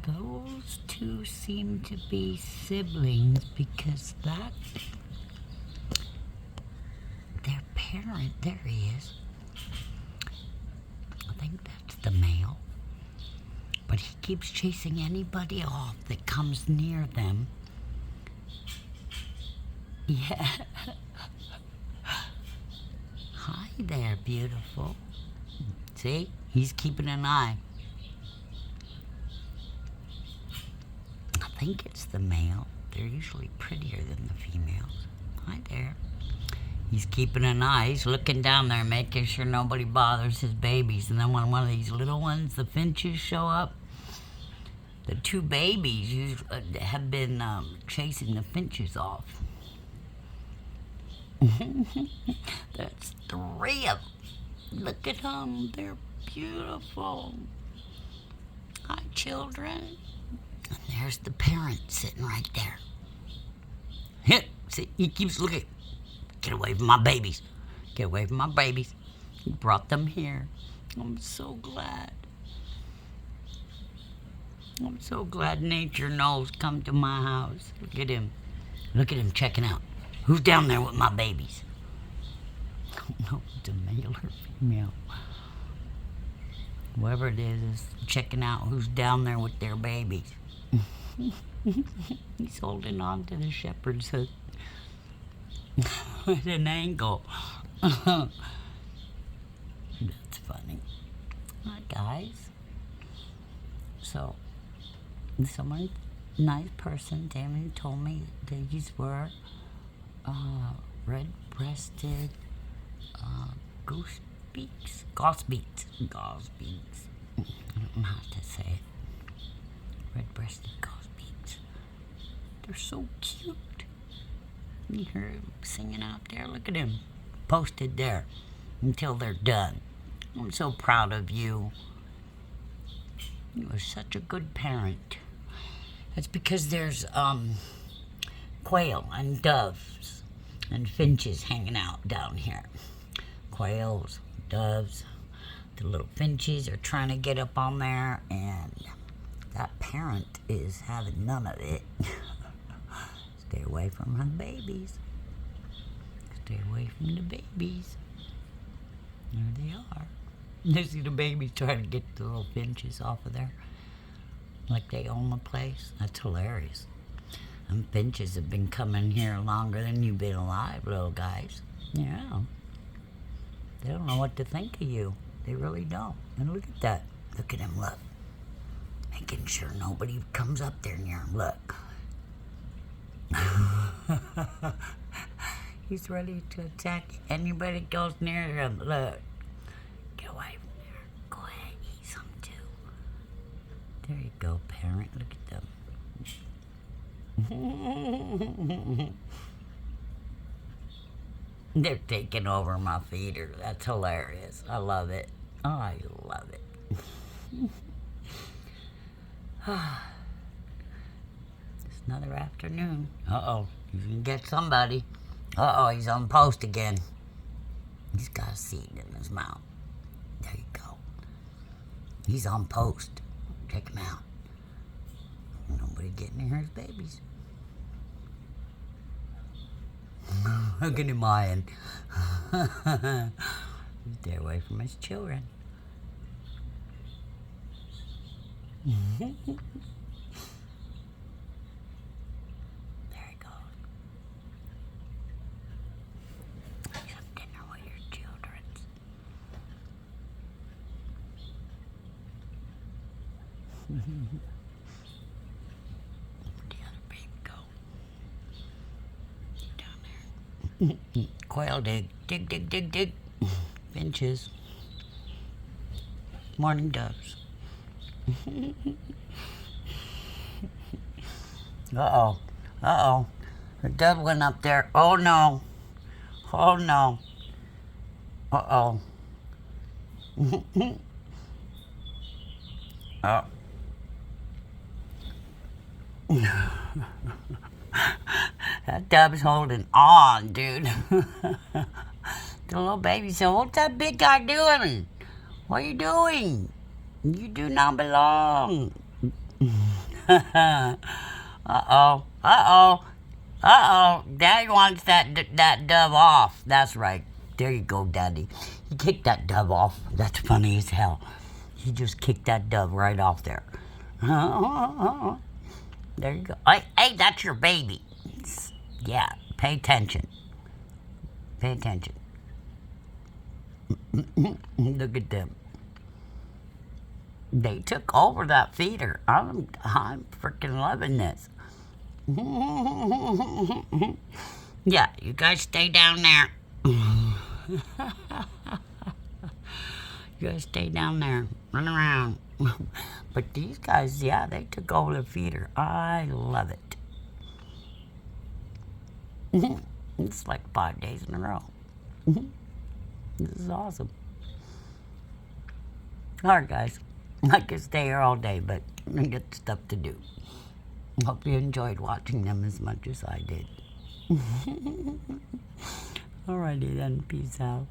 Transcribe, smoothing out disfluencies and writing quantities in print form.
those two seem to be siblings because their parent, there he is. I think that's the male. But he keeps chasing anybody off that comes near them. Yeah. Hi there, beautiful. See? He's keeping an eye. I think it's the male. They're usually prettier than the females. Hi there. He's keeping an eye. He's looking down there, making sure nobody bothers his babies. And then when one of these little ones, the finches, show up, the two babies have been chasing the finches off. That's 3 of them. Look at them. They're beautiful. Hi, children. And there's the parent sitting right there. Hit. See, he keeps looking. Get away from my babies. Get away from my babies. He brought them here. I'm so glad. I'm so glad nature knows come to my house. Look at him. Look at him checking out. Who's down there with my babies? I don't know if it's a male or female. Whoever it is checking out who's down there with their babies. He's holding on to the shepherd's hook at an angle. That's funny. Hi, guys. So, someone, nice person, Damon, told me these were red-breasted grosbeaks. I don't know how to say it. Red-breasted grosbeaks. They're so cute. You hear him singing out there? Look at him. Posted there until they're done. I'm so proud of you. You are such a good parent. That's because there's quail and doves and finches hanging out down here. Quails, doves, the little finches are trying to get up on there, and that parent is having none of it. Stay away from her babies. Stay away from the babies. There they are. You see the babies trying to get the little finches off of there. Like they own the place. That's hilarious. Them finches have been coming here longer than you've been alive, little guys. Yeah. They don't know what to think of you. They really don't. And look at that. Look at him, look. Making sure nobody comes up there near him. Look. He's ready to attack anybody goes near him. Look. Get away from there. Go ahead, eat some too. There you go, parent. Look at them. They're taking over my feeder. That's hilarious. I love it. Oh, I love it. It's another afternoon. Uh-oh. You can get somebody. Uh-oh, he's on post again. He's got a seed in his mouth. There you go. He's on post. Check him out. Nobody getting near his babies. Look at him eyeing. Stay away from his children. There you go. Some dinner with your children. Where'd the other baby go? Down there. Quail dig. Dig, dig, dig, dig. Finches. Morning doves. Uh-oh. Uh-oh. The dove went up there. Oh, no. Oh, no. Uh-oh. Oh. That dove's holding on, dude. The little baby said, "What's that big guy doing? What are you doing? You do not belong." Uh-oh. Uh-oh. Uh-oh. Daddy wants that dove off. That's right. There you go, Daddy. He kicked that dove off. That's funny as hell. He just kicked that dove right off there. There you go. Hey, that's your baby. Yeah, pay attention. Pay attention. Look at them. They took over that feeder. I'm freaking loving this. Yeah, you guys stay down there. You guys stay down there. Run around. But these guys, yeah, they took over the feeder. I love it. It's like 5 days in a row. This is awesome. Alright, guys. I could stay here all day, but I got stuff to do. Hope you enjoyed watching them as much as I did. Alrighty then. Peace out.